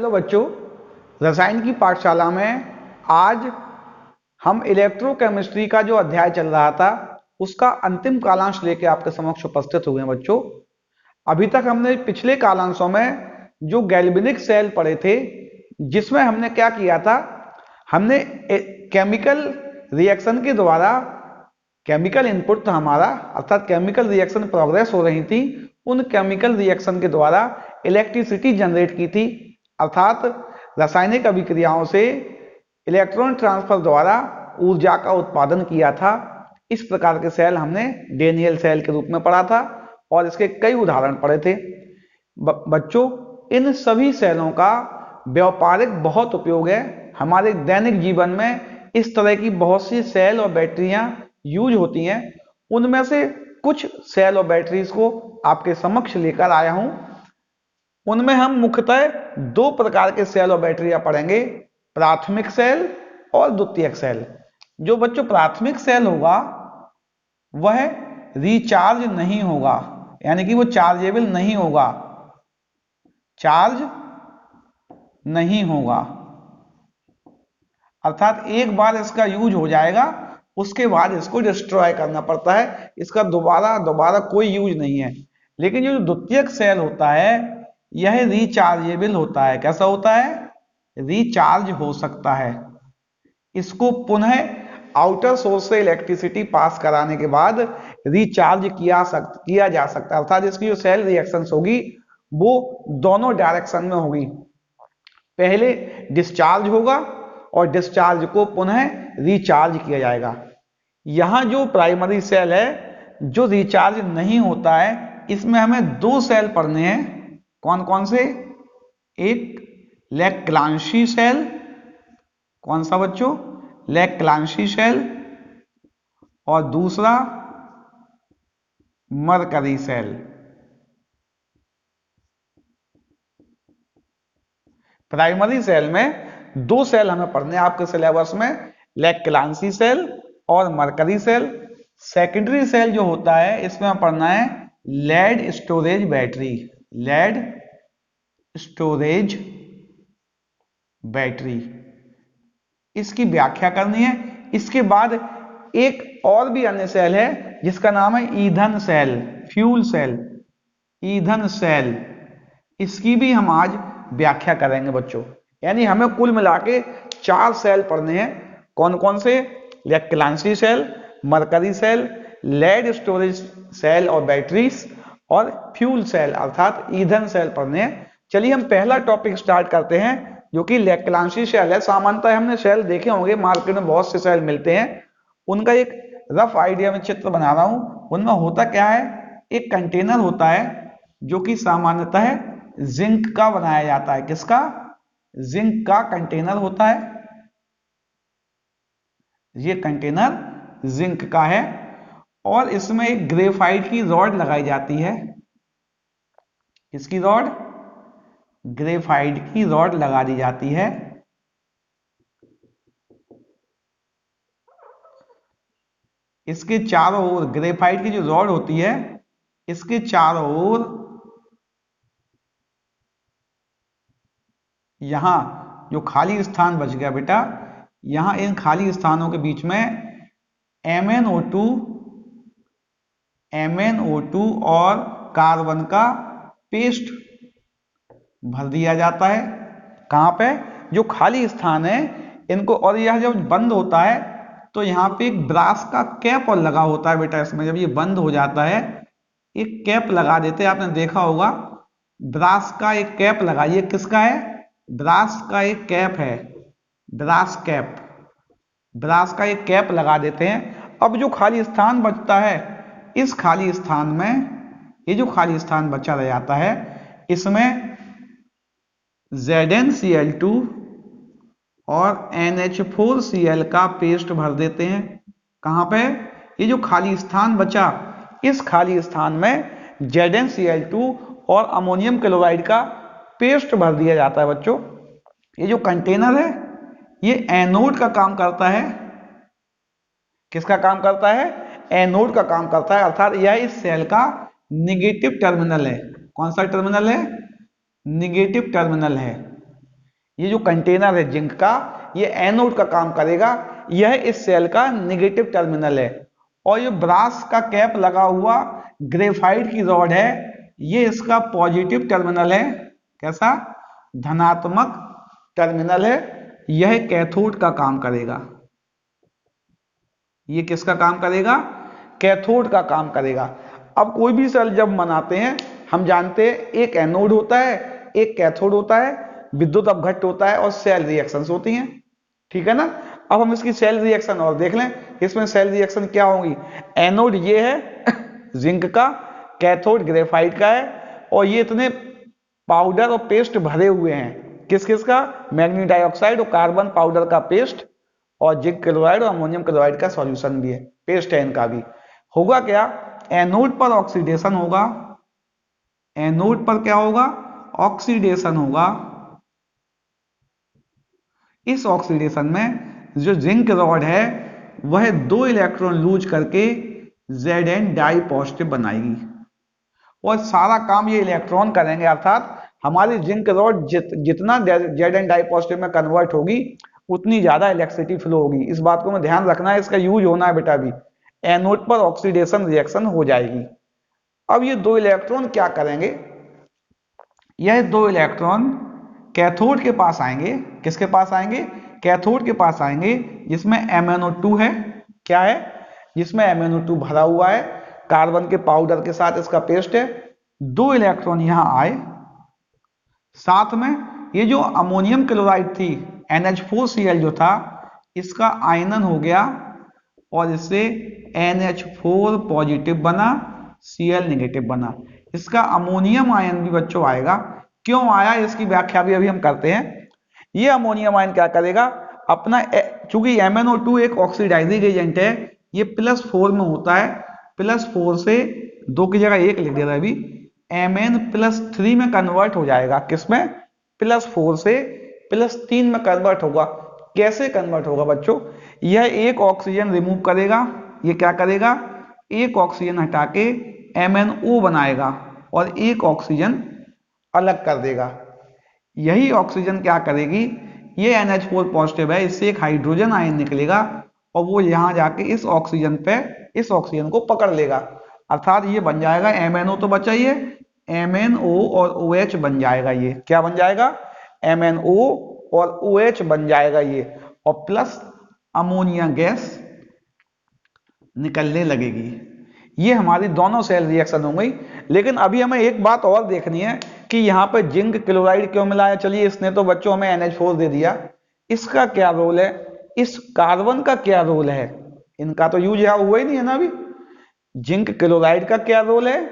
Hello बच्चों, रसायन की पाठशाला में आज हम इलेक्ट्रोकेमिस्ट्री का जो अध्याय चल रहा था उसका अंतिम कालांश लेके आपके समक्ष उपस्थित हुए हैं। बच्चों, अभी तक हमने पिछले कालांशों में जो गैल्वेनिक सेल पढ़े थे, जिसमें हमने क्या किया था, हमने केमिकल रिएक्शन के द्वारा केमिकल इनपुट था हमारा, अर्थात केमिकल रिएक्शन प्रोग्रेस हो रही थी, उन केमिकल रिएक्शन के द्वारा इलेक्ट्रिसिटी जनरेट की थी, अर्थात रासायनिक अभिक्रियाओं से इलेक्ट्रॉन ट्रांसफर द्वारा ऊर्जा का उत्पादन किया था। इस प्रकार के सेल हमने डेनियल सेल के रूप में पढ़ा था और इसके कई उदाहरण पढ़े थे। बच्चों, इन सभी सेलों का व्यापारिक बहुत उपयोग है। हमारे दैनिक जीवन में इस तरह की बहुत सी सेल और बैटरियां यूज होती हैं। उनमें से कुछ सेल और बैटरीज को आपके समक्ष लेकर आया हूं। उनमें हम मुख्यतः दो प्रकार के सेल और बैटरियां पढ़ेंगे, प्राथमिक सेल और द्वितीयक सेल। जो बच्चों प्राथमिक सेल होगा वह रिचार्ज नहीं होगा, यानी कि वो चार्जेबल नहीं होगा, चार्ज नहीं होगा, अर्थात एक बार इसका यूज हो जाएगा उसके बाद इसको डिस्ट्रॉय करना पड़ता है, इसका दोबारा कोई यूज नहीं है। लेकिन जो द्वितीयक सेल होता है यह रिचार्जेबल होता है। कैसा होता है? रिचार्ज हो सकता है। इसको पुनः आउटर सोर्स से इलेक्ट्रिसिटी पास कराने के बाद रिचार्ज किया जा सकता है, अर्थात इसकी जो सेल रिएक्शंस होगी वो दोनों डायरेक्शन में होगी। पहले डिस्चार्ज होगा और डिस्चार्ज को पुनः रिचार्ज किया जाएगा। यहां जो प्राइमरी सेल है जो रिचार्ज नहीं होता है, इसमें हमें दो सेल पढ़ने हैं। कौन कौन से? एक लेक्लांशी सेल। कौन सा बच्चों? लेक्लांशी सेल। और दूसरा मरकरी सेल। प्राइमरी सेल में दो सेल हमें पढ़ने हैं आपके सिलेबस में, लेक्लांशी सेल और मरकरी सेल। सेकेंडरी सेल जो होता है इसमें पढ़ना है lead storage battery. Lead storage battery, इसकी व्याख्या करनी है। इसके बाद एक और भी अन्य सेल है जिसका नाम है ईंधन सेल, फ्यूल सेल, ईंधन सेल। इसकी भी हम आज व्याख्या करेंगे बच्चों। यानी हमें कुल मिला के चार सेल पढ़ने हैं। कौन कौन से? Leclanche cell, mercury cell, lead storage cell और बैटरीज, और फ्यूल सेल अर्थात ईंधन सेल पढ़ने हैं। चलिए हम पहला टॉपिक स्टार्ट करते हैं जो कि लेक्लांशी सेल है। सामान्यतः हमने सेल देखे होंगे, मार्केट में बहुत से सेल मिलते हैं। उनका एक रफ आइडिया में चित्र बना रहा हूं। उनमें होता क्या है, एक कंटेनर होता है जो कि सामान्यतः जिंक का बनाया जाता है। किसका? जिंक का कंटेनर होता है। ये कंटेनर जिंक का है और इसमें एक ग्रेफाइट की रॉड लगाई जाती है। इसकी रॉड, ग्रेफाइट की रॉड लगा दी जाती है। इसके चारों ओर ग्रेफाइट की जो रॉड होती है, इसके चारों ओर यहां जो खाली स्थान बच गया बेटा, यहां इन खाली स्थानों के बीच में MnO2 और कार्बन का पेस्ट भर दिया जाता है। कहां पे? जो खाली स्थान है इनको। और यह जब बंद होता है तो यहाँ पे एक ब्रास का कैप और लगा होता है बेटा। इसमें जब ये बंद हो जाता है एक कैप लगा देते हैं, आपने देखा होगा, ब्रास का एक कैप लगाइए। किसका है? ब्रास का एक कैप है, ब्रास कैप। ब्रास का एक कैप लगा देते हैं। अब जो खाली स्थान बचता है, इस खाली स्थान में, ये जो खाली स्थान बचा रह जाता है, इसमें ZnCl2 और NH4Cl का पेस्ट भर देते हैं। कहां पे? ये जो खाली स्थान बचा, इस खाली स्थान में ZnCl2 और अमोनियम क्लोराइड का पेस्ट भर दिया जाता है बच्चों। ये जो कंटेनर है ये एनोड का काम करता है। किसका काम करता है? एनोड का काम करता है, अर्थात यह इस सेल का निगेटिव टर्मिनल है। कौन सा टर्मिनल है? निगेटिव टर्मिनल है। ये जो कंटेनर है जिंक का, ये एनोड का काम करेगा। यह इस सेल का नेगेटिव टर्मिनल है। और ये ब्रास का कैप लगा हुआ ग्रेफाइट की रॉड है, ये इसका पॉजिटिव टर्मिनल है। कैसा? धनात्मक टर्मिनल है। यह कैथोड का काम करेगा। ये किसका काम करेगा? कैथोड का काम करेगा। अब कोई भी सेल जब बनाते हैं, हम जानते हैं एक एनोड होता है, एक कैथोड होता है, विद्युत अपघट्ट होता है और सेल रिएक्शंस होती हैं। ठीक है ना? अब हम इसकी सेल रिएक्शन और देख लें। इसमें सेल रिएक्शन क्या होंगी? एनोड ये है जिंक का, कैथोड ग्रेफाइट का है, और ये इतने पाउडर और पेस्ट भरे हुए हैं। किस किस का? मैग्नीशियम डाइऑक्साइड और कार्बन पाउडर का पेस्ट, और जिंक क्लोराइड और अमोनियम क्लोराइड का सॉल्यूशन भी है, पेस्ट है इनका भी। होगा क्या? एनोड पर ऑक्सीडेशन होगा। एनोड पर क्या होगा? ऑक्सीडेशन होगा। इस ऑक्सीडेशन में जो जिंक रॉड है वह 2 इलेक्ट्रॉन लूज करके Zn डाई पॉजिटिव बनाएगी, और सारा काम ये इलेक्ट्रॉन करेंगे। अर्थात हमारी जिंक रॉड जितना Zn डाई पॉजिटिव में कन्वर्ट होगी, उतनी ज्यादा इलेक्ट्रिसिटी फ्लो होगी। इस बात को में ध्यान रखना है, इसका यूज होना है बेटा भी। एनोड पर ऑक्सीडेशन रिएक्शन हो जाएगी। अब ये 2 इलेक्ट्रॉन क्या करेंगे? यह 2 इलेक्ट्रॉन कैथोड के पास आएंगे। किसके पास आएंगे? कैथोड के पास आएंगे, जिसमें MnO2 है। क्या है? जिसमें MnO2 भरा हुआ है, कार्बन के पाउडर के साथ इसका पेस्ट है। 2 इलेक्ट्रॉन यहां आए, साथ में ये जो अमोनियम क्लोराइड थी NH4Cl जो था, इसका आयनन हो गया और इससे NH4 पॉजिटिव बना, Cl नेगेटिव बना। इसका अमोनियम आयन भी बच्चों आएगा। क्यों आया इसकी व्याख्या भी अभी हम करते हैं। ये अमोनियम आयन क्या करेगा? अपना, चूंकि MnO2 एक ऑक्सीडाइजिंग एजेंट है, ये +4 में होता है। +4 से 2 की जगह 1 लिख दे रहा है अभी, Mn+3 में कन्वर्ट हो जाएगा। किसमें? +4 से +3 में कन्वर्ट होगा। कैसे कन्वर्ट होगा बच्चों? यह एक ऑक्सीजन रिमूव करेगा। ये क्या करेगा? एक ऑक्सीजन हटा के MnO बनाएगा और एक ऑक्सीजन अलग कर देगा। यही ऑक्सीजन क्या करेगी? ये NH4 पॉजिटिव है, इससे एक हाइड्रोजन आयन निकलेगा और वो यहां जाके इस ऑक्सीजन को पकड़ लेगा। अर्थात ये बन जाएगा MnO, तो बचा ये MnO और OH बन जाएगा। ये क्या बन जाएगा? MnO और OH बन जाएगा ये, और प्लस अमोनिया गैस निकलने लगेगी। ये हमारी दोनों सेल रिएक्शन हो गई। लेकिन अभी हमें एक बात और देखनी है कि यहाँ पे जिंक क्लोराइड क्यों मिलाया। चलिए, इसने तो बच्चों हमें NH4 दे दिया, इसका क्या रोल है? इस कार्बन का क्या रोल है? इनका तो यूज यहाँ हुआ ही नहीं है ना अभी। जिंक क्लोराइड का क्या रोल है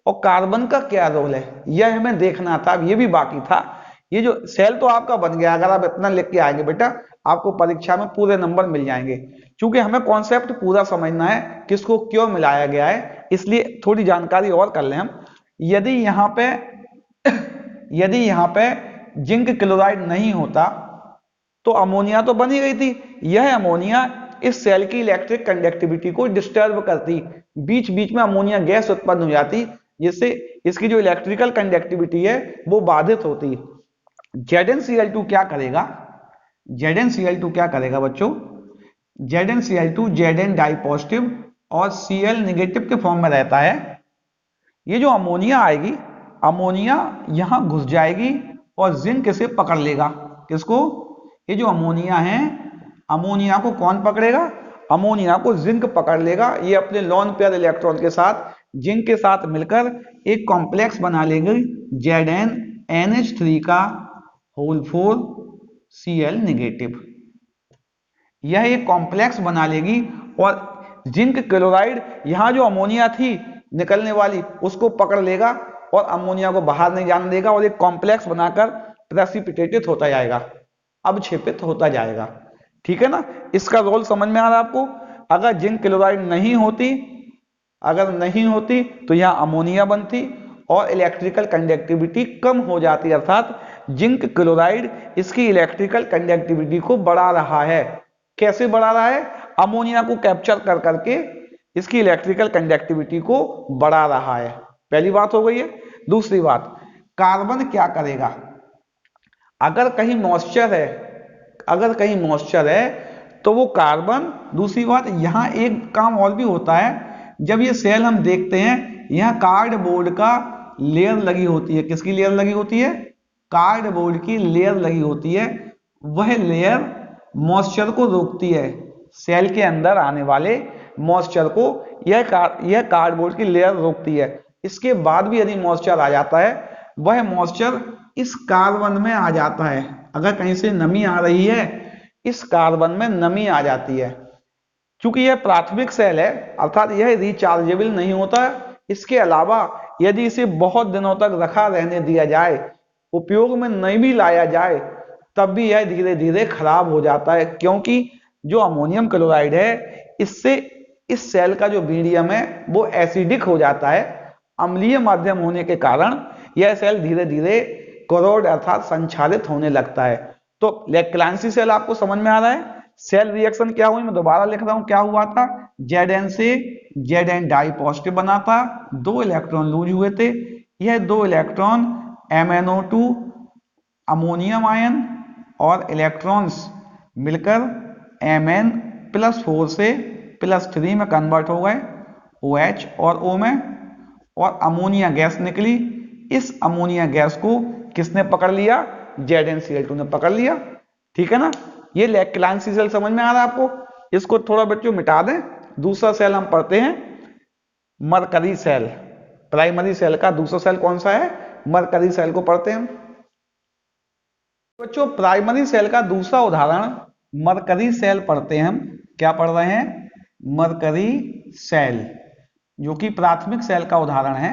और कार्बन का क्या रोल है, यह हमें देखना था। ये भी बाकी था। ये जो सेल तो आपका बन गया, अगर आप इतना लिख के आएंगे बेटा, आपको परीक्षा में पूरे नंबर मिल जाएंगे। क्योंकि हमें कॉन्सेप्ट पूरा समझना है, किसको क्यों मिलाया गया है, इसलिए थोड़ी जानकारी और कर लें हम। यदि यहाँ पे जिंक क्लोराइड नहीं होता तो अमोनिया तो बन ही गई थी। यह अमोनिया इस सेल की इलेक्ट्रिक कंडक्टिविटी को डिस्टर्ब करती, बीच बीच में अमोनिया गैस उत्पन्न हो जाती, जिससे इसकी जो इलेक्ट्रिकल कंडक्टिविटी है वो बाधित होती। ZnCl2 क्या करेगा? ZnCl2 क्या करेगा बच्चों? ZnCl2 Zn डाई पॉजिटिव और Cl नेगेटिव के फॉर्म में रहता है। ये जो अमोनिया आएगी, अमोनिया यहां घुस जाएगी और जिंक इसे पकड़ लेगा। किसको? ये जो अमोनिया है, अमोनिया को कौन पकड़ेगा? अमोनिया को जिंक पकड़ लेगा। ये अपने लोन पेयर इलेक्ट्रॉन के साथ जिंक के साथ मिलकर एक कॉम्प्लेक्स बना लेगी ZnNH3 का होल 4 Cl नेगेटिव। यह एक कॉम्प्लेक्स बना लेगी और जिंक क्लोराइड यहां जो अमोनिया थी निकलने वाली, उसको पकड़ लेगा और अमोनिया को बाहर नहीं जाने देगा, और एक कॉम्प्लेक्स बनाकर प्रेसिपिटेटेड होता जाएगा, अवक्षेपित होता जाएगा। ठीक है ना? इसका रोल समझ में आ रहा है आपको? अगर जिंक क्लोराइड नहीं होती तो यहां अमोनिया बनती और इलेक्ट्रिकल कंडक्टिविटी कम हो जाती। अर्थात जिंक क्लोराइड इसकी इलेक्ट्रिकल कंडक्टिविटी को बढ़ा रहा है। कैसे बढ़ा रहा है? अमोनिया को कैप्चर कर करके इसकी इलेक्ट्रिकल कंडक्टिविटी को बढ़ा रहा है। पहली बात हो गई है। दूसरी बात, कार्बन क्या करेगा? अगर कहीं मॉइस्चर है, अगर कहीं मॉइस्चर है तो वो कार्बन, दूसरी बात यहाँ एक काम और भी होता है, जब ये सेल हम देखते हैं यहाँ कार्डबोर्ड का लेयर लगी होती है। किसकी लेयर लगी होती है? कार्डबोर्ड की लेयर लगी होती है। वह लेयर मॉइस्चर को रोकती है, सेल के अंदर आने वाले मॉइस्चर को यह कार्डबोर्ड की लेयर रोकती है। इसके बाद भी यदि मॉइस्चर आ जाता है, वह मॉइस्चर इस कार्बन में आ जाता है। अगर कहीं से नमी आ रही है, इस कार्बन में नमी आ जाती है। क्योंकि यह प्राथमिक सेल है, अर्थात यह रिचार्जेबल नहीं होता। इसके अलावा यदि इसे बहुत दिनों तक रखा रहने दिया जाए, उपयोग में नहीं भी लाया जाए, तब भी यह धीरे धीरे खराब हो जाता है। क्योंकि जो अमोनियम क्लोराइड है, इससे इस सेल का जो मीडियम है वो एसिडिक हो जाता है। अम्लीय माध्यम होने के कारण यह सेल धीरे धीरे कोरोड अर्थात संक्षारित होने लगता है। तो क्लांसी सेल आपको समझ में आ रहा है? सेल रिएक्शन क्या हुई, मैं दोबारा लिख रहा हूं, क्या हुआ था? Zn से Zn डाई पॉजिटिव बना था, 2 इलेक्ट्रॉन लूज हुए थे। यह 2 इलेक्ट्रॉन MnO2 अमोनियम आयन और इलेक्ट्रॉन्स मिलकर Mn+4 से +3 में कन्वर्ट हो गए, OH और O में, और अमोनिया गैस निकली। इस अमोनिया गैस को किसने पकड़ लिया? ZnCl2 ने पकड़ लिया। ठीक है ना? ये क्लांसी सेल समझ में आ रहा है आपको? इसको थोड़ा बच्चों मिटा दें। दूसरा सेल हम पढ़ते हैं, मरकरी सेल। प्राइमरी सेल का दूसरा सेल कौन सा है? मरकरी सेल को पढ़ते हैं बच्चों। प्राइमरी सेल का दूसरा उदाहरण मरकरी सेल पढ़ते हैं हम। क्या पढ़ रहे हैं? मरकरी सेल, जो कि प्राथमिक सेल का उदाहरण है।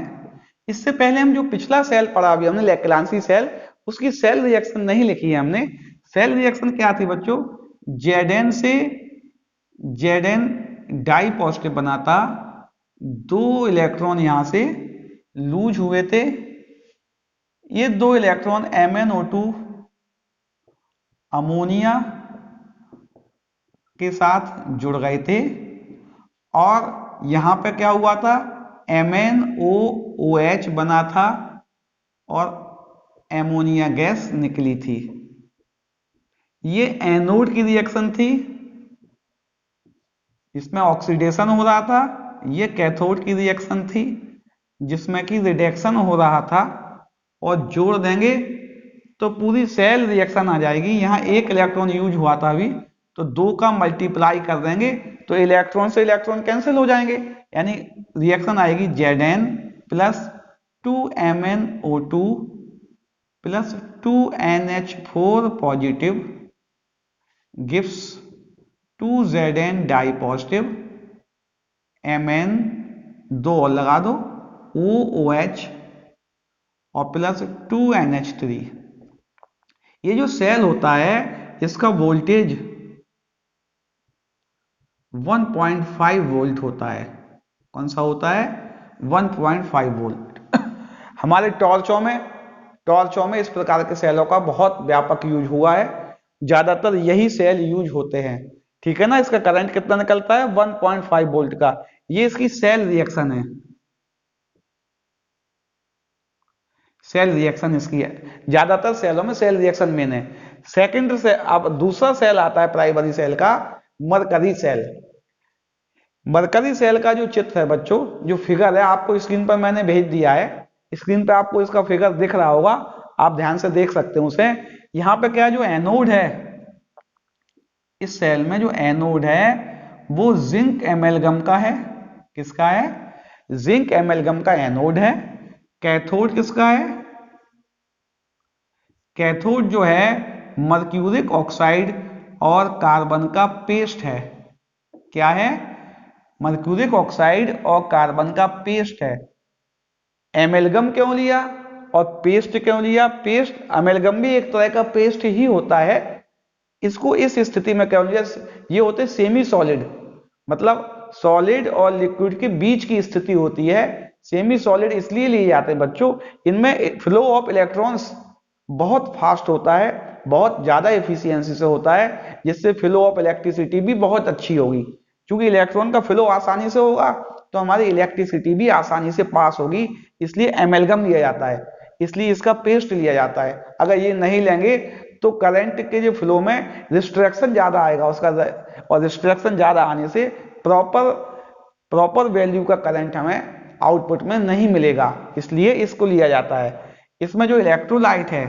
इससे पहले हम जो पिछला सेल पढ़ा अभी हमने क्लांसी सेल, उसकी सेल रिएक्शन नहीं लिखी है हमने। सेल रिएक्शन क्या थी बच्चों? Zn से Zn डाई पॉजिटिव बना था, 2 इलेक्ट्रॉन यहां से लूज हुए थे। ये 2 इलेक्ट्रॉन MnO2 अमोनिया के साथ जुड़ गए थे, और यहां पे क्या हुआ था? MnOOH बना था और एमोनिया गैस निकली थी। ये एनोड की रिएक्शन थी, इसमें ऑक्सीडेशन हो रहा था। ये कैथोड की रिएक्शन थी, जिसमें कि रिडक्शन हो रहा था। और जोड़ देंगे तो पूरी सेल रिएक्शन आ जाएगी। यहाँ 1 इलेक्ट्रॉन यूज हुआ था अभी, तो 2 का मल्टीप्लाई कर देंगे तो इलेक्ट्रॉन से इलेक्ट्रॉन कैंसिल हो जाएंगे, यानी रिएक्शन आएगी Zn plus 2MnO2 plus 2NH4 positive gives 2Zn di positive, Mn 2 और लगा दो, OOH और प्लस 2NH3। ये जो सेल होता है इसका वोल्टेज 1.5 वोल्ट होता है। कौन सा होता है? 1.5 वोल्ट। हमारे टॉर्चों में इस प्रकार के सेलों का बहुत व्यापक यूज हुआ है। ज्यादातर यही सेल यूज होते हैं। ठीक है ना? इसका करंट कितना निकलता है? 1.5 वोल्ट का। ये इसकी सेल रिएक्शन है। सेल रिएक्शन इसकी है। ज्यादातर सेलों में सेल रिएक्शन मेन है। सेकंड से अब दूसरा सेल आता है प्राइमरी सेल का, मरकरी सेल। मरकरी सेल का जो चित्र है बच्चों, जो फिगर है आपको स्क्रीन पर मैंने भेज दिया है। स्क्रीन पर आपको इसका फिगर दिख रहा होगा, आप ध्यान से देख सकते हो उसे। यहाँ पे क्या जो एनोड है, इस सेल में जो एनोड है वो जिंक एमेलगम का है। किसका है? जिंक एमेलगम का एनोड है। कैथोड किसका है? कैथोड जो है मर्क्यूरिक ऑक्साइड और कार्बन का पेस्ट है। क्या है? मर्क्यूरिक ऑक्साइड और कार्बन का पेस्ट है। एमेलगम क्यों लिया और पेस्ट क्यों लिया? पेस्ट, एमेलगम भी एक तरह का पेस्ट ही होता है। इसको इस स्थिति में क्यों लिया? ये होते सेमी सॉलिड, मतलब सॉलिड और लिक्विड के बीच की स्थिति होती है। सेमी सॉलिड इसलिए लिए जाते हैं बच्चों, इनमें फ्लो ऑफ इलेक्ट्रॉन्स बहुत फास्ट होता है, बहुत ज्यादा एफिशिएंसी से होता है, जिससे फ्लो ऑफ इलेक्ट्रिसिटी भी बहुत अच्छी होगी। क्योंकि इलेक्ट्रॉन का फ्लो आसानी से होगा तो हमारी इलेक्ट्रिसिटी भी आसानी से पास होगी, इसलिए एमेलगम लिया जाता है। इसलिए इसका पेस्ट लिया जाता है। अगर ये नहीं लेंगे तो करंट के जो फ्लो में रिस्ट्रिक्शन ज़्यादा आएगा उसका, और रिस्ट्रिक्शन ज़्यादा आने से प्रॉपर वैल्यू का करंट हमें आउटपुट में नहीं मिलेगा, इसलिए इसको लिया जाता है। इसमें जो इलेक्ट्रोलाइट है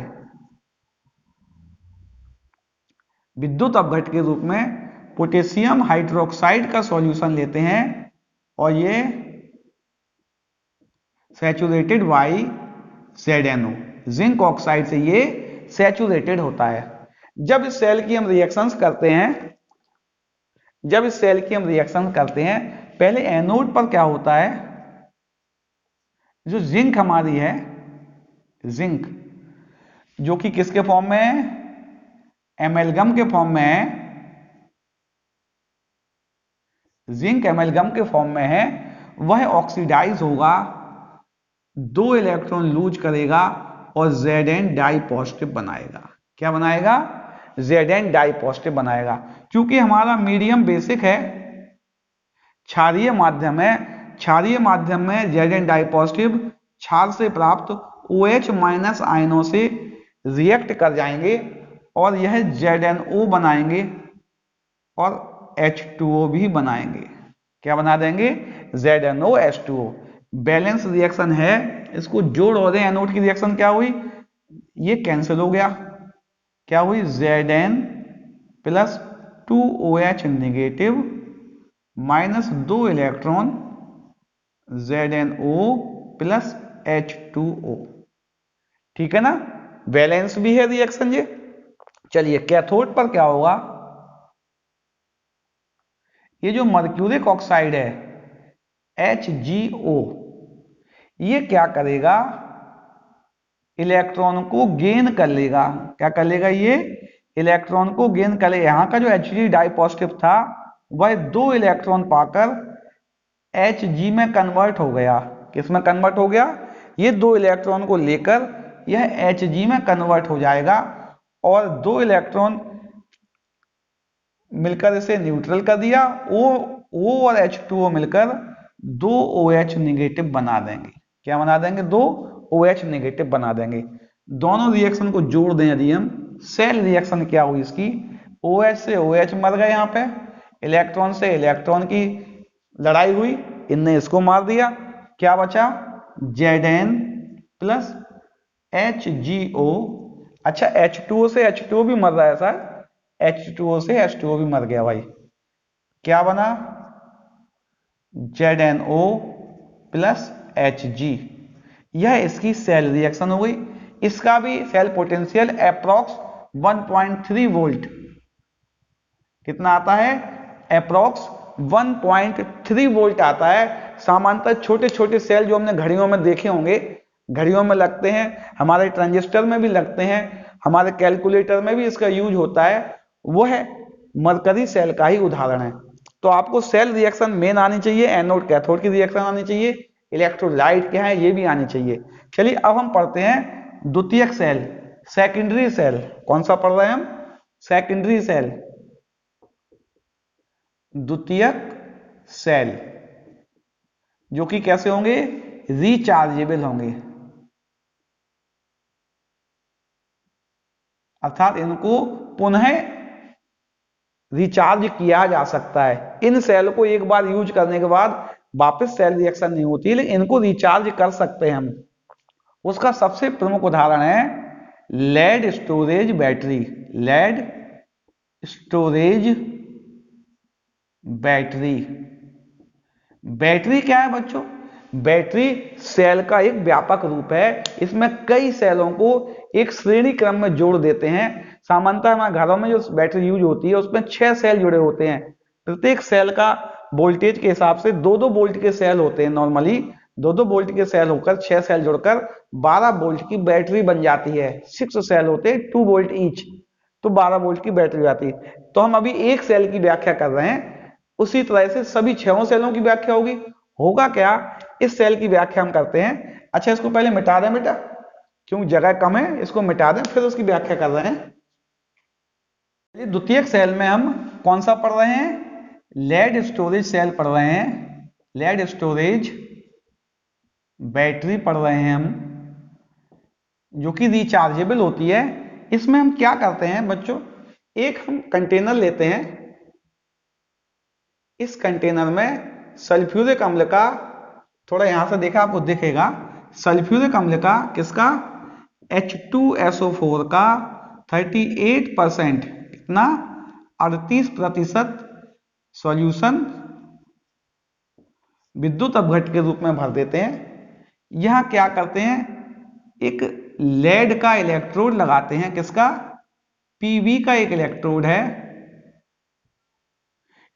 विद्युत अपघट के रूप में पोटेशियम हाइड्रोक्साइड का सॉल्यूशन लेते हैं और ये saturated by ZnO, zinc oxide से ये सैचुरेटेड होता है। जब इस सेल की हम रिएक्शंस करते हैं, पहले एनोड पर क्या होता है, जो जिंक हमारी है, जिंक जो कि किसके फॉर्म में है, एमेल्गम के फॉर्म में है, जिंक एमेल्गम के फॉर्म में है, वह ऑक्सीडाइज होगा, 2 इलेक्ट्रॉन लूज करेगा और Zn डाई पॉजिटिव बनाएगा। क्या बनाएगा, Zn डाई पॉजिटिव बनाएगा। क्योंकि हमारा मीडियम बेसिक है, क्षारीय माध्यम है, क्षारीय माध्यम में Zn डाई पॉजिटिव क्षार से प्राप्त OH माइनस आयनों से रिएक्ट कर जाएंगे और यह ZnO बनाएंगे और H2O भी बनाएंगे। क्या बना देंगे, ZnO H2O। बैलेंस रिएक्शन है, इसको जोड़ और दें, एनोड की रिएक्शन क्या हुई, ये कैंसिल हो गया, क्या हुई, Zn plus 2OH negative minus 2 electron ZnO plus H2O। ठीक है ना, बैलेंस भी है रिएक्शन ये। चलिए कैथोड पर क्या होगा, ये जो मर्क्यूरिक ऑक्साइड है HgO, ये क्या करेगा, इलेक्ट्रॉन को गेन कर लेगा। क्या कर लेगा, ये इलेक्ट्रॉन को गेन कर लेगा। यहां का जो Hg डाई पॉजिटिव था वह 2 इलेक्ट्रॉन पाकर Hg में कन्वर्ट हो गया। किस में कन्वर्ट हो गया, ये 2 इलेक्ट्रॉन को लेकर यह Hg में कन्वर्ट हो जाएगा और 2 इलेक्ट्रॉन मिलकर इसे न्यूट्रल कर दिया, O और H2O मिलकर 2 OH नेगेटिव बना देंगे। क्या बना देंगे, 2 OH नेगेटिव बना देंगे। दोनों रिएक्शन को जोड़ दें यदि हम, सेल रिएक्शन क्या हुई इसकी, OH से OH मर गए, यहाँ पे इलेक्ट्रॉन से इलेक्ट्रॉन की लड़ाई हुई, इनने इसको मार दिया, क्या बचा, Zn प्लस HgO। अच्छा H2O से H2O भी मर रहा है सर, H2O से H2O भी मर गया भाई, क्या बना, ZnO प्लस Hg। यह इसकी सेल रिएक्शन हो गई। इसका भी सेल पोटेंशियल अप्रॉक्स 1.3 वोल्ट, कितना आता है, अप्रॉक्स 1.3 वोल्ट आता है। सामान्यतः छोटे छोटे सेल जो हमने घड़ियों में देखे होंगे, घड़ियों में लगते हैं, हमारे ट्रांजिस्टर में भी लगते हैं, हमारे कैलकुलेटर में भी इसका यूज होता है, वह मरकरी सेल का ही उदाहरण है। तो आपको सेल रिएक्शन मेन आनी चाहिए, एनोड कैथोड की रिएक्शन आनी चाहिए, इलेक्ट्रोलाइट क्या है ये भी आनी चाहिए। चलिए अब हम पढ़ते हैं द्वितीयक सेल, सेकेंडरी सेल। कौन सा पढ़ रहे हैं हम, सेकेंडरी सेल, द्वितीयक सेल, जो कि कैसे होंगे, रिचार्जेबल होंगे, अर्थात इनको पुनः रिचार्ज किया जा सकता है। इन सेल को एक बार यूज करने के बाद वापस सेल रिएक्शन नहीं होती है, लेकिन इनको रिचार्ज कर सकते हैं हम। उसका सबसे प्रमुख उदाहरण है lead storage battery. Lead storage battery, battery क्या है बच्चों, बैटरी सेल का एक व्यापक रूप है। इसमें कई सेलों को एक श्रेणी क्रम में जोड़ देते हैं। सामान्यतः हमारे घरों में जो बैटरी यूज होती है उसमें 6 सेल जुड़े होते हैं। प्रत्येक सेल का वोल्टेज के हिसाब से 2-2 वोल्ट के सेल होते हैं। नॉर्मली 2-2 वोल्ट के सेल होकर 6 सेल जुड़कर 12 वोल्ट की बैटरी बन जाती है। 6 सेल होते हैं 2 वोल्ट ईच, तो 12 वोल्ट की बैटरी आती है। तो हम अभी एक सेल की व्याख्या कर रहे हैं, उसी तरह से सभी 6 सेलों की व्याख्या होगी। होगा क्या, इस सेल की व्याख्या हम करते हैं। अच्छा इसको पहले मिटा दें बेटा, क्योंकि जगह कम है, इसको मिटा दें फिर उसकी व्याख्या कर रहे हैं। द्वितीयक सेल में हम कौन सा पढ़ रहे हैं, लेड स्टोरेज सेल पढ़ रहे हैं, लेड स्टोरेज बैटरी पढ़ रहे हैं हम। जो कि रिचार्जेबल होती है। इसमें हम क्या करते हैं बच्चों, एक हम कंटेनर लेते हैं, इस कंटेनर में सल्फ्यूरिक अम्ल का, थोड़ा यहां से देखा आपको दिखेगा, सल्फ्यूरिक अम्ल का किसका, H2SO4 का 38%, कितना, 38% सॉल्यूशन विद्युत अपघट के रूप में भर देते हैं। यहां क्या करते हैं, एक लेड का इलेक्ट्रोड लगाते हैं, किसका, पीबी का एक इलेक्ट्रोड है।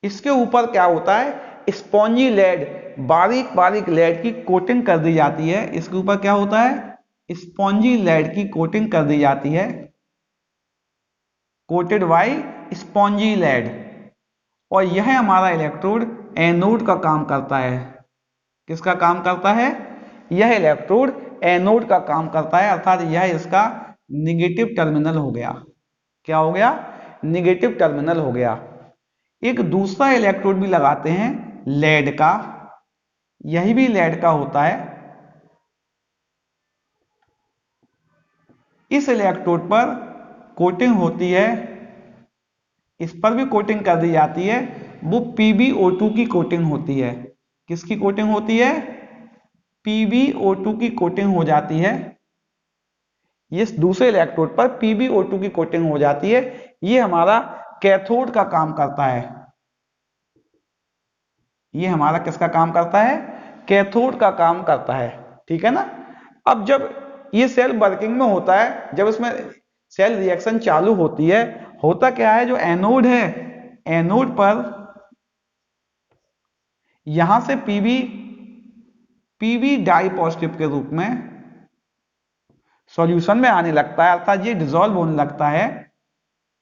इसके ऊपर क्या होता है, स्पॉन्जी लेड, बारीक बारीक लेड की कोटिंग कर दी जाती है। इसके ऊपर क्या होता है, स्पॉन्जी लेड की कोटिंग कर दी जाती है, कोटेड बाई स्पॉन्जी लेड। और यह हमारा इलेक्ट्रोड एनोड का काम करता है। किसका काम करता है, यह इलेक्ट्रोड एनोड का काम करता है, अर्थात यह इसका निगेटिव टर्मिनल हो गया। क्या हो गया, निगेटिव टर्मिनल हो गया। एक दूसरा इलेक्ट्रोड भी लगाते हैं लेड का, यही भी लेड का होता है। इस इलेक्ट्रोड पर कोटिंग होती है, इस पर भी कोटिंग कर दी जाती है, वो PbO2 की कोटिंग होती है। किसकी कोटिंग होती है, PbO2 की कोटिंग हो जाती है। ये दूसरे इलेक्ट्रोड पर PbO2 की कोटिंग हो जाती है। ये हमारा कैथोड का काम करता है। ये हमारा किसका काम करता है, कैथोड का काम करता है। ठीक है ना। अब जब ये सेल वर्किंग में होता है, जब इसमें सेल रिएक्शन चालू होती है, होता क्या है, जो एनोड है, एनोड पर यहां से पीबी डाई पॉजिटिव के रूप में सॉल्यूशन में आने लगता है, अर्थात ये डिसॉल्व होने लगता है।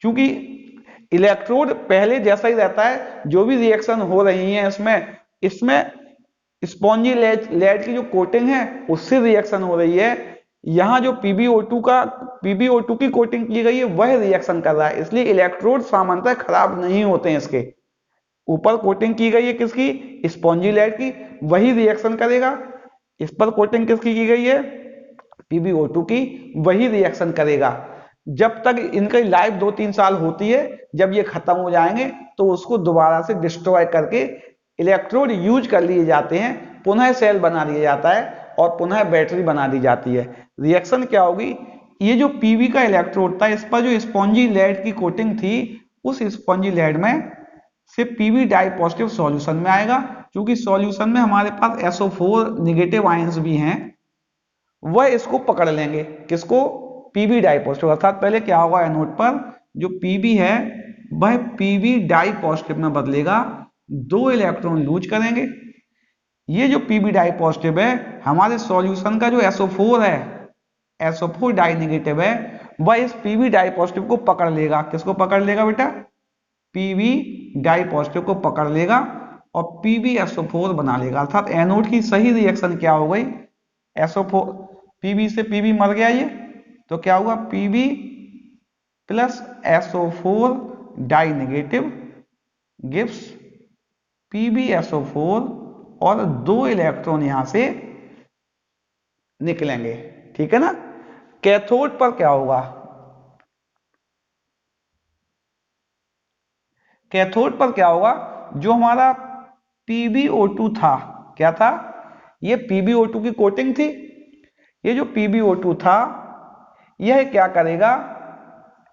क्योंकि इलेक्ट्रोड पहले जैसा ही रहता है, जो भी रिएक्शन हो रही है इसमें इसमें स्पॉन्जी लेड की जो कोटिंग है उससे रिएक्शन हो रही है। यहां जो PbO2 की कोटिंग की गई है वह रिएक्शन कर रहा है, इसलिए इलेक्ट्रोड सामान्यतः खराब नहीं होते हैं। इसके ऊपर कोटिंग की गई है किसकी, स्पॉन्जी लेड की, वही रिएक्शन करेगा। इस पर कोटिंग किसकी की गई है, PbO2 की, वही रिएक्शन करेगा। जब तक इनकी लाइफ 2-3 साल होती है, जब ये खत्म हो जाएंगे तो उसको दोबारा से डिस्ट्रॉय करके इलेक्ट्रोड यूज कर लिए जाते हैं, पुनः सेल बना दिया जाता है और पुनः बैटरी बना दी जाती है। रिएक्शन क्या होगी, ये जो पीबी का इलेक्ट्रोड था, इस पर जो स्पॉन्जी लेड की कोटिंग थी, उस स्पॉन्जी लेड में से पीबी डाई पॉजिटिव सॉल्यूशन में आएगा। क्योंकि सॉल्यूशन में हमारे पास SO4 नेगेटिव आयंस भी हैं, वह इसको पकड़ लेंगे, किसको, पीबी डाई पॉजिटिव। अर्थात पहले क्या होगा, एनोड पर जो पीबी है वह पीबी डाई पॉजिटिव में बदलेगा, 2 इलेक्ट्रॉन लूज करेंगे। ये जो पीबी डाई पॉजिटिव है, हमारे सॉल्यूशन का जो SO4 है, SO4 डाई नेगेटिव है, वह इस पीबी डाई पॉजिटिव को पकड़ लेगा। किसको पकड़ लेगा बेटा, पीबी डाई पॉजिटिव को पकड़ लेगा और PbSO4 बना लेगा। अर्थात एनोड की सही रिएक्शन क्या हो गई, SO4, पीबी से पीबी मर गया ये, तो क्या हुआ, P B plus SO4 di negative gives PbSO4 और 2 इलेक्ट्रॉन यहां से निकलेंगे। ठीक है ना। कैथोड पर क्या होगा, कैथोड पर क्या होगा, जो हमारा PbO2 था, क्या था, ये PbO2 की कोटिंग थी। ये जो PbO2 था यह क्या करेगा,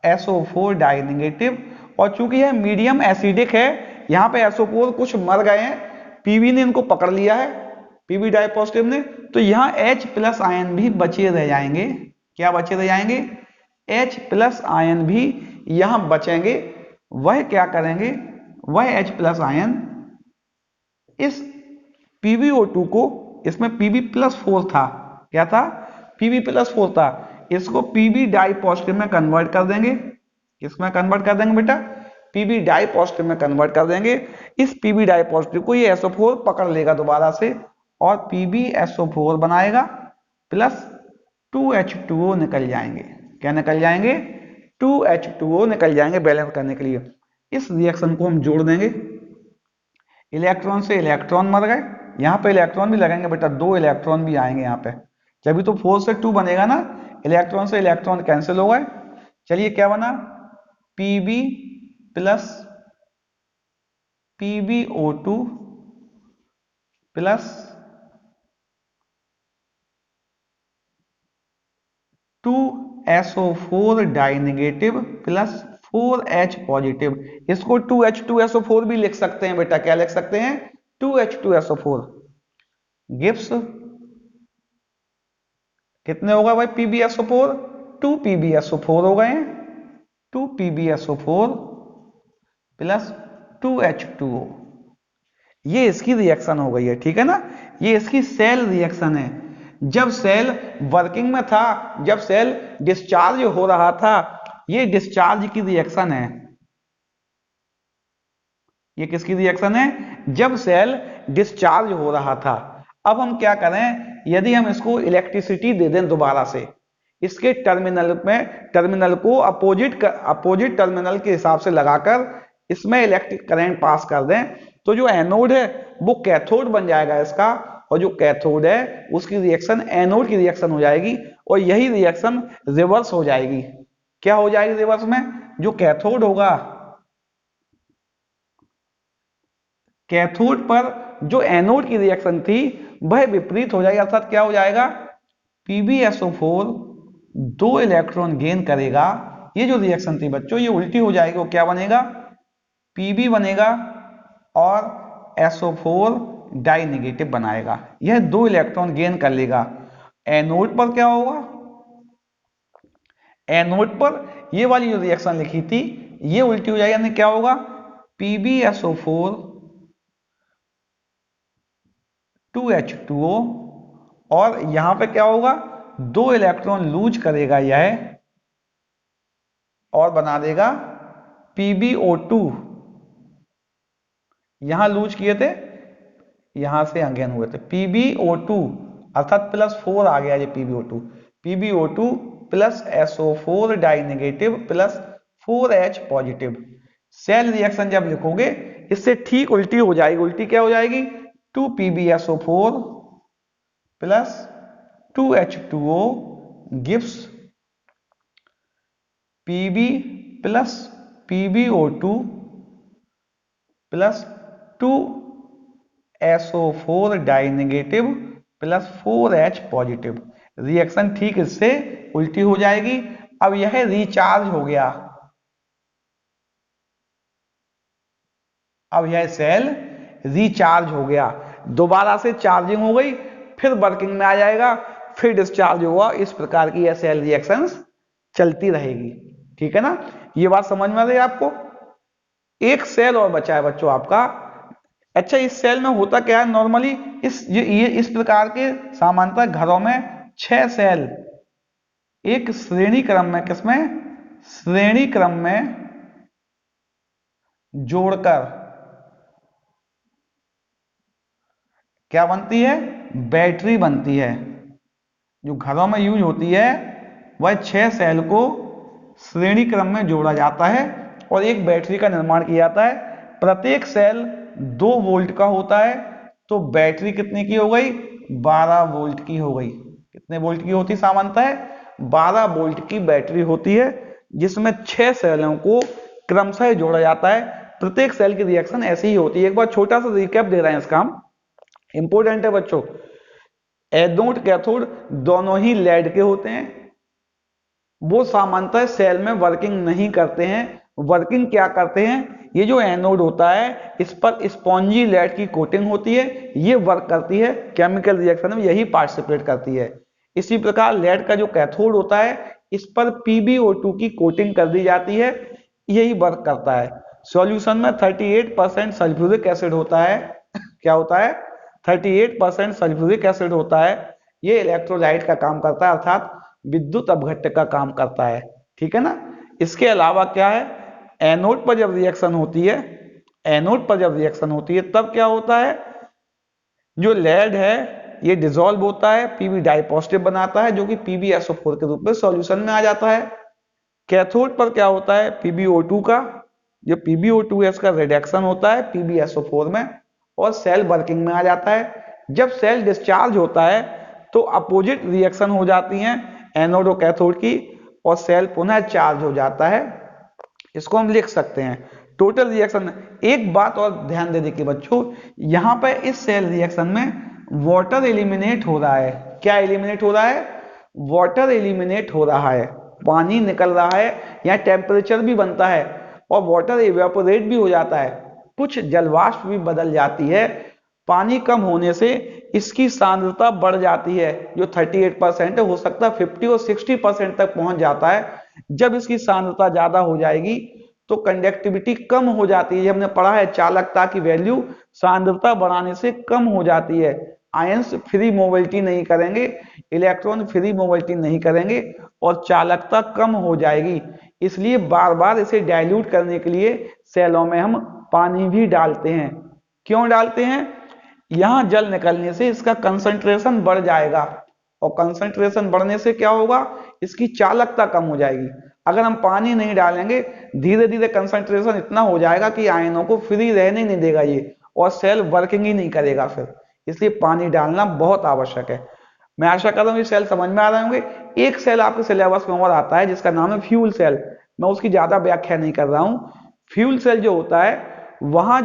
SO4 डाई नेगेटिव, और चूंकि यह मीडियम एसिडिक है, यहां पे SO4 कुछ मर गए हैं, पीबी ने इनको पकड़ लिया है, पीबी डाई पॉजिटिव ने, तो यहां H+ आयन भी बचे रह जाएंगे। क्या बचे रह जाएंगे, H+ आयन भी यहां बचेंगे। वह क्या करेंगे, वह H+ आयन इस PbO2 को, इसमें Pb+4 था, क्या था, Pb+4 था, इसको पीबी डाई पॉजिटिव में कन्वर्ट कर देंगे। किसमें कन्वर्ट कर देंगे बेटा, पीबी डाई पॉजिटिव में कन्वर्ट कर देंगे। इस पीबी डाई पॉजिटिव को ये SO4 पकड़ लेगा दोबारा से और PbSO4 बनाएगा, प्लस 2H2O निकल जाएंगे। क्या निकल जाएंगे, 2H2O निकल जाएंगे बैलेंस करने के लिए। इस रिएक्शन को हम जोड़ देंगे, इलेक्ट्रॉन से इलेक्ट्रॉन मर गए, यहां पे इलेक्ट्रॉन भी लगेंगे बेटा, 2 इलेक्ट्रॉन भी आएंगे यहाँ पे, जब भी तो 4 से 2 बनेगा ना, इलेक्ट्रॉन से इलेक्ट्रॉन कैंसिल हो गए। चलिए क्या बना, Pb plus PbO2 plus 2SO4 die negative plus 4H positive. इसको 2H2SO4 भी लिख सकते हैं बेटा, क्या लिख सकते हैं, 2H2SO4 गिव्स कितने होगा भाई, PbSO4, 2 PbSO4 हो गए, 2 PbSO4 प्लस 2H2O। ये इसकी रिएक्शन हो गई है, ठीक है ना, ये इसकी सेल रिएक्शन है। जब सेल वर्किंग में था, जब सेल डिस्चार्ज हो रहा था, ये डिस्चार्ज की रिएक्शन है। ये किसकी रिएक्शन है, जब सेल डिस्चार्ज हो रहा था। अब हम क्या करें, यदि हम इसको इलेक्ट्रिसिटी दे दें दोबारा से, इसके टर्मिनल को अपोजिट टर्मिनल के हिसाब से लगाकर इसमें इलेक्ट्रिक करंट पास कर दें, तो जो एनोड है वो कैथोड बन जाएगा इसका, और जो कैथोड है उसकी रिएक्शन एनोड की रिएक्शन हो जाएगी, और यही रिएक्शन रिवर्स हो जाएगी। क्या हो जाएगी रिवर्स में, जो कैथोड होगा, कैथोड पर जो एनोड की रिएक्शन थी वह विपरीत हो जाएगी, अर्थात क्या हो जाएगा, PbSO4 2 इलेक्ट्रॉन गेन करेगा। ये जो रिएक्शन थी बच्चों ये उल्टी हो जाएगी, वो क्या बनेगा, Pb बनेगा और SO4 डाई नेगेटिव बनाएगा। यह 2 इलेक्ट्रॉन गेन कर लेगा। एनोड पर क्या होगा, एनोड पर ये वाली जो रिएक्शन लिखी थी ये उल्टी हो जाएगी, यानी क्या होगा, PbSO4 2H2O, और यहां पे क्या होगा, 2 इलेक्ट्रॉन लूज करेगा यह और बना देगा PbO2। यहां लूज किए थे, यहां से अगेन हुए थे, PbO2 अर्थात +4 आ गया ये PbO2 plus SO4 di negative plus 4H positive. Cell reaction जब लिखोगे इससे ठीक उल्टी हो जाएगी। उल्टी क्या हो जाएगी, 2 PbSO4 plus 2H2O gives Pb plus PbO2 plus 2SO4 die negative plus 4H positive. Reaction ठीक इससे उल्टी हो जाएगी। अब यह रिचार्ज हो गया, अब यह सेल रिचार्ज हो गया, दोबारा से चार्जिंग हो गई, फिर वर्किंग में आ जाएगा, फिर डिस्चार्ज होगा। इस प्रकार की यह सेल रिएक्शंस चलती रहेगी, ठीक है ना। ये बात समझ में आ रही है आपको। एक सेल और बचा है बच्चों आपका। अच्छा, इस सेल में होता क्या है, नॉर्मली इस प्रकार के सामान्यतः घरों में 6 सेल एक श्रेणी क्रम में, किसमें, श्रेणी क्रम में जोड़कर क्या बनती है, बैटरी बनती है। जो घरों में यूज होती है वह 6 सेल को श्रेणी क्रम में जोड़ा जाता है और एक बैटरी का निर्माण किया जाता है। प्रत्येक सेल 2 वोल्ट का होता है, तो बैटरी कितने की हो गई, 12 वोल्ट की हो गई। कितने वोल्ट की होती सामान्यतः, 12 वोल्ट की बैटरी होती है, जिसमें 6 सेलों को क्रमशः जोड़ा जाता है। प्रत्येक सेल की रिएक्शन ऐसी ही होती है। एक बार छोटा सा रिकैप दे रहे हैं इसका हम, इंपोर्टेंट है बच्चों। एनोड कैथोड दोनों ही लेड के होते हैं। वो सामान्यतः सेल में वर्किंग नहीं करते हैं। वर्किंग क्या करते हैं, ये जो एनोड होता है इस पर स्पॉन्जी लेड की कोटिंग होती है, ये वर्क करती है, केमिकल रिएक्शन में यही पार्टिसिपेट करती है। इसी प्रकार लेड का जो कैथोड होता है इस पर PbO2 की कोटिंग कर दी जाती है, यही वर्क करता है। सॉल्यूशन में 38% सल्फ्यूरिक एसिड होता है। क्या होता है, 38% सल्फ्यूरिक एसिड होता है। ये इलेक्ट्रोलाइट का काम करता है, अर्थात विद्युत अपघट्य का काम करता है, ठीक है ना। इसके अलावा क्या है, एनोड पर जब रिएक्शन होती है, एनोड पर जब रिएक्शन होती है तब क्या होता है, जो लेड है ये डिसॉल्व होता है, Pb डाई पॉजिटिव बनाता है, जो कि PbSO4 के रूप में सॉल्यूशन में आ जाता है। कैथोड पर क्या होता है, PbO2 का, जो PbO2 है इसका रिडक्शन होता है PbSO4 में और सेल वर्किंग में आ जाता है। जब सेल डिस्चार्ज होता है तो अपोजिट रिएक्शन हो जाती हैं, एनोड और कैथोड की, और सेल पुनः चार्ज हो जाता है। इसको हम लिख सकते हैं टोटल रिएक्शन। एक बात और ध्यान दे देखिए बच्चों, यहाँ पे इस सेल रिएक्शन में वाटर एलिमिनेट हो रहा है। क्या एलिमिनेट हो रहा है? वाटर एलिमिनेट हो रहा है, पानी निकल रहा है। यहाँ टेम्परेचर भी बनता है और वाटर इवेपोरेट भी हो जाता है, कुछ जलवाष्प भी बदल जाती है। पानी कम होने से इसकी सांद्रता बढ़ जाती है, जो 38% है, हो सकता है 50 और 60% तक पहुंच जाता है। जब इसकी सांद्रता ज्यादा हो जाएगी तो कंडक्टिविटी कम हो जाती है। हमने पढ़ा है चालकता की वैल्यू सांद्रता बढ़ाने से कम हो जाती है। आयंस फ्री मोबिलिटी नहीं करेंगे, इलेक्ट्रॉन फ्री मोबिलिटी नहीं करेंगे और चालकता कम हो जाएगी। इसलिए बार बार इसे डाइल्यूट करने के लिए सेलों में हम पानी भी डालते हैं। क्यों डालते हैं? यहां जल निकलने से इसका कंसंट्रेशन बढ़ जाएगा, और कंसंट्रेशन बढ़ने से क्या होगा? इसकी चालकता कम हो जाएगी। अगर हम पानी नहीं डालेंगे, धीरे धीरे कंसंट्रेशन इतना हो जाएगा कि आयनों को फ्री रहने नहीं देगा ये, और सेल वर्किंग ही नहीं करेगा फिर। इसलिए पानी डालना बहुत आवश्यक है। मैं आशा कर रहा हूँ ये सेल समझ में आ रहे होंगे। एक सेल आपके सिलेबस में और आता है जिसका नाम है फ्यूल सेल। मैं उसकी ज्यादा व्याख्या नहीं कर रहा हूँ। फ्यूल सेल जो होता है, वहां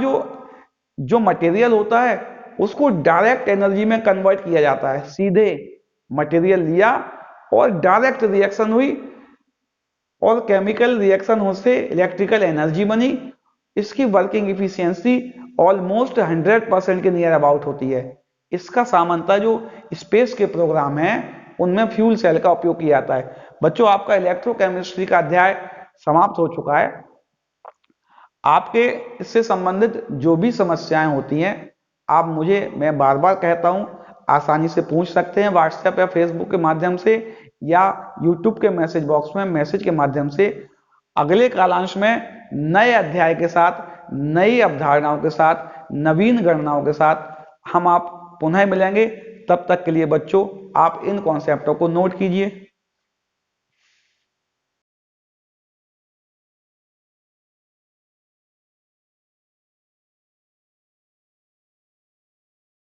जो मटेरियल होता है उसको डायरेक्ट एनर्जी में कन्वर्ट किया जाता है। सीधे मटेरियल लिया और डायरेक्ट रिएक्शन हुई और केमिकल रिएक्शन हो से इलेक्ट्रिकल एनर्जी बनी। इसकी वर्किंग इफिशियंसी ऑलमोस्ट 100% के नियर अबाउट होती है। इसका सामान्यतः जो स्पेस के प्रोग्राम है उनमें फ्यूल सेल का उपयोग किया जाता है। बच्चों, आपका इलेक्ट्रोकेमिस्ट्री का अध्याय समाप्त हो चुका है। आपके इससे संबंधित जो भी समस्याएं होती हैं, आप मुझे, मैं बार बार कहता हूं, आसानी से पूछ सकते हैं व्हाट्सएप या फेसबुक के माध्यम से, या यूट्यूब के मैसेज बॉक्स में मैसेज के माध्यम से। अगले कालांश में नए अध्याय के साथ, नई अवधारणाओं के साथ, नवीन गणनाओं के साथ हम आप पुनः मिलेंगे। तब तक के लिए बच्चों, आप इन कॉन्सेप्टों को नोट कीजिए।